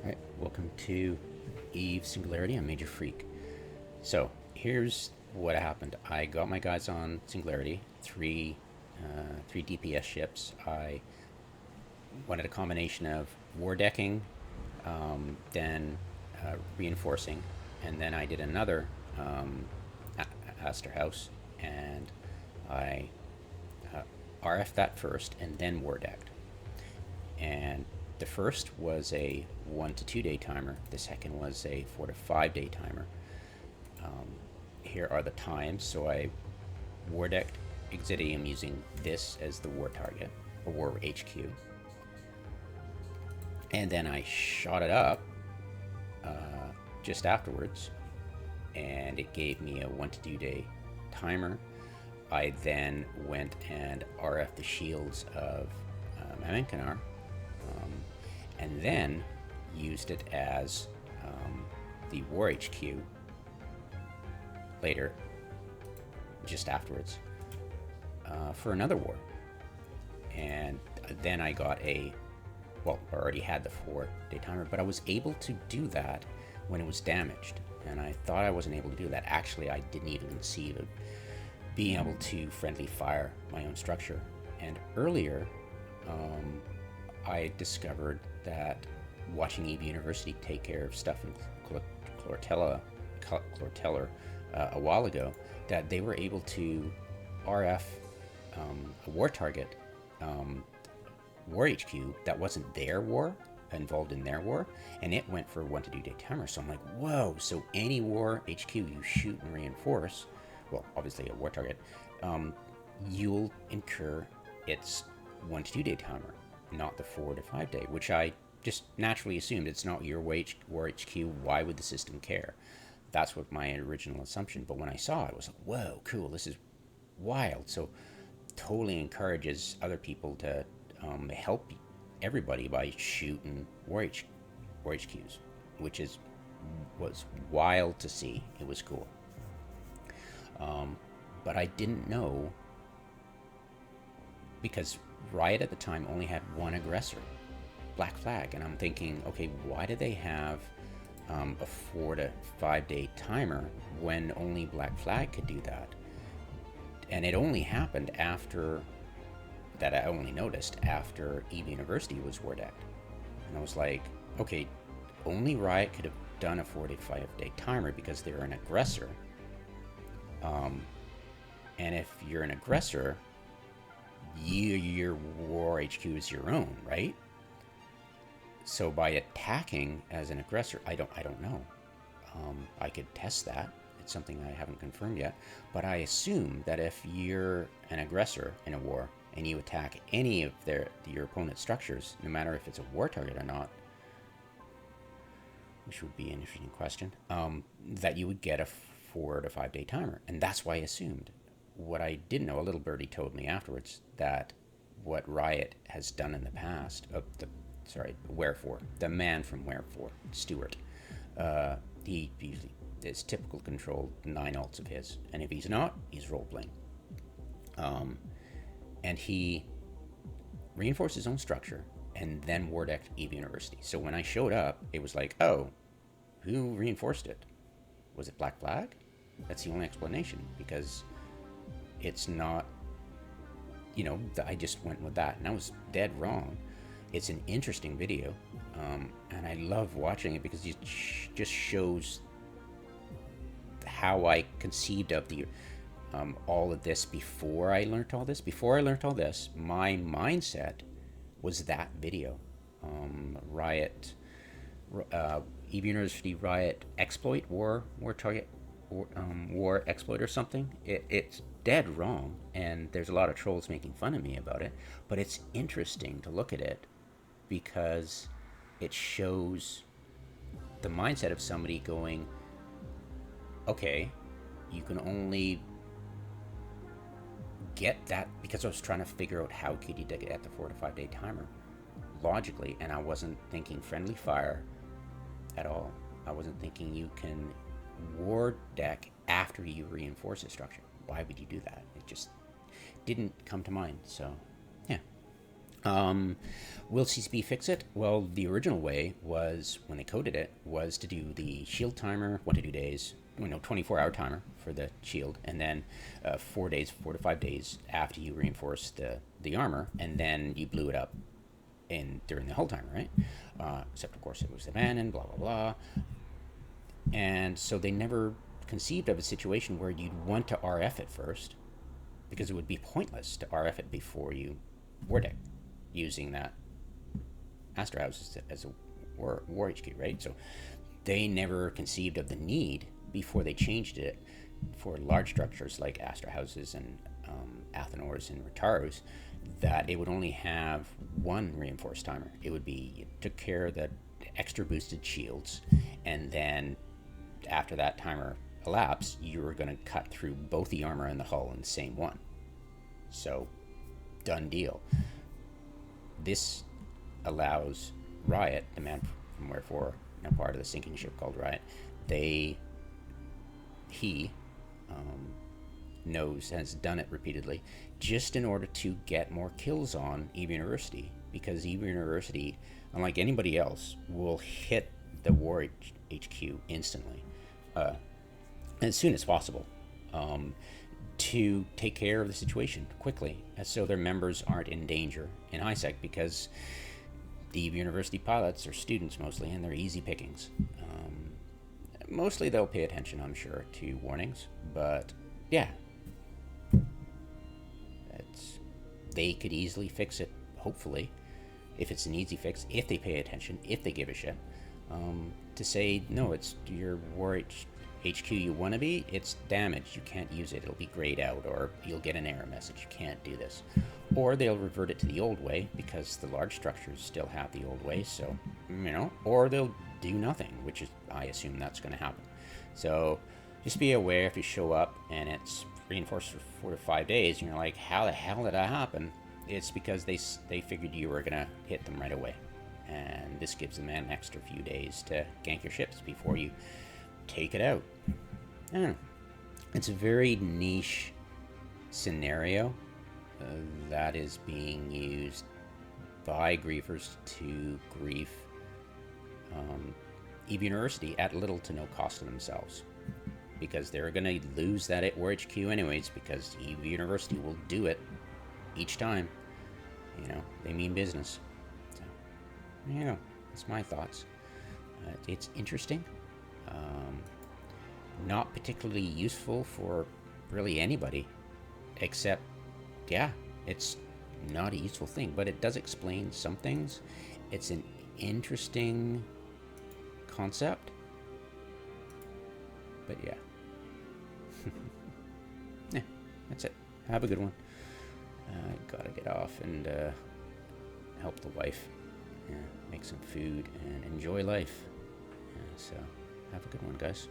Alright, welcome to Eve Singularity. I'm Major Freak. So here's what happened. I got my guys on Singularity, three DPS ships. I wanted a combination of wardecking, then reinforcing, and then I did another Aster House, and I RF'd that first, and then wardecked. And the first was a 1 to 2 day timer. The second was a 4 to 5 day timer. Here are the times. So I wardecked Exidium using this as the war target, or warHQ. And then I shot it up just afterwards, and it gave me a 1 to 2 day timer. I then went and RF'd the shields of Mamenkanar, and then used it as the warHQ later, just afterwards, for another war. And then I got I already had the 4-day timer, but I was able to do that when it was damaged. And I thought I wasn't able to do that. Actually, I didn't even conceive of being able to friendly fire my own structure. And earlier, I discovered that watching Eve University take care of stuff in Chlorteller a while ago, that they were able to RF a war target, warHQ that wasn't their war, involved in their war, and it went for a 1 to 2 day timer. So I'm like, whoa, so any war HQ you shoot and reinforce, well, obviously a war target, you'll incur its 1 to 2 day timer, not the 4 to 5 day, which I just naturally assumed it's not your warHQ. Why would the system care? That's what my original assumption. But when I saw it, I was like, whoa, cool, this is wild. So totally encourages other people to help everybody by shooting warHQs, which was wild to see. It was cool. But I didn't know, because Riot at the time only had one aggressor, Black Flag, and I'm thinking, okay, why do they have a 4 to 5 day timer when only Black Flag could do that? And it only happened after that. I only noticed after Eve University was wardecked, and I was like, okay, only Riot could have done a 4 to 5 day timer because they're an aggressor. And if you're an aggressor, your warHQ is your own, right? So by attacking as an aggressor, I don't know. I could test that. It's something I haven't confirmed yet. But I assume that if you're an aggressor in a war and you attack any of your opponent's structures, no matter if it's a war target or not, which would be an interesting question, that you would get a 4 to 5 day timer. And that's why I assumed. What I didn't know, a little birdie told me afterwards, that what Riot has done in the past, Wherefore, the man from Wherefore, Stewart, he usually is typical control 9 alts of his, and if he's not, he's role-playing. And he reinforced his own structure and then wardecked Eve University. So when I showed up, it was like, oh, who reinforced it? Was it Black Flag? That's the only explanation, because it's not, I just went with that, and I was dead wrong. It's an interesting video, and I love watching it because it just shows how I conceived of all of this before I learned all this. Before I learned all this, my mindset was that video. Riot, Eve University Riot exploit, war target, war exploit or something. It's dead wrong, and there's a lot of trolls making fun of me about it, but it's interesting to look at it because it shows the mindset of somebody going, okay, you can only get that, because I was trying to figure out how could you get the 4 to 5 day timer logically, and I wasn't thinking friendly fire at all. I wasn't thinking you can war deck after you reinforce a structure. Why would you do that? It just didn't come to mind. So yeah, Um, will CCP fix it? Well, the original way was, when they coded it, was to do the shield timer, 1 to 2 days, 24-hour timer for the shield, and then 4 days, 4 to 5 days after you reinforced the armor, and then you blew it up during the whole timer, right? Except, of course, it was abandoned, blah, blah, blah. And so they never conceived of a situation where you'd want to RF it first, because it would be pointless to RF it before you wardeck using that Astra House as a WarHQ, right? So they never conceived of the need before they changed it for large structures like Astra Houses and Athenors and Rataros, that it would only have one reinforced timer. It would be, you took care of the extra boosted shields, and then after that timer elapsed, you were going to cut through both the armor and the hull in the same one. So, done deal. This allows Riot, the man from Wherefore, now part of the sinking ship called Riot, he knows, has done it repeatedly, just in order to get more kills on EVE University, because EVE University, unlike anybody else, will hit the warHQ instantly, as soon as possible, to take care of the situation quickly, so their members aren't in danger in ISEC, because the EVE University pilots are students mostly, and they're easy pickings. Mostly they'll pay attention, I'm sure, to warnings, but yeah, they could easily fix it, hopefully, if it's an easy fix, if they pay attention, if they give a shit, to say, no, it's your warHQ you want to be, it's damaged, you can't use it, it'll be grayed out, or you'll get an error message, you can't do this. Or they'll revert it to the old way, because the large structures still have the old way, so, or they'll do nothing, which is, I assume that's going to happen. So just be aware if you show up and it's reinforced for 4 to 5 days, and you're like, how the hell did that happen? It's because they figured you were going to hit them right away. And this gives them an extra few days to gank your ships before you take it out. I don't know. It's a very niche scenario that is being used by griefers to grief EVE University at little to no cost to themselves, because they're going to lose that at warHQ anyways, because EVE University will do it each time. They mean business. So, that's my thoughts. It's interesting. Not particularly useful for really anybody, except, it's not a useful thing, but it does explain some things. It's an interesting concept, but yeah, that's it. Have a good one. I gotta get off and help the wife make some food and enjoy life. So have a good one, guys.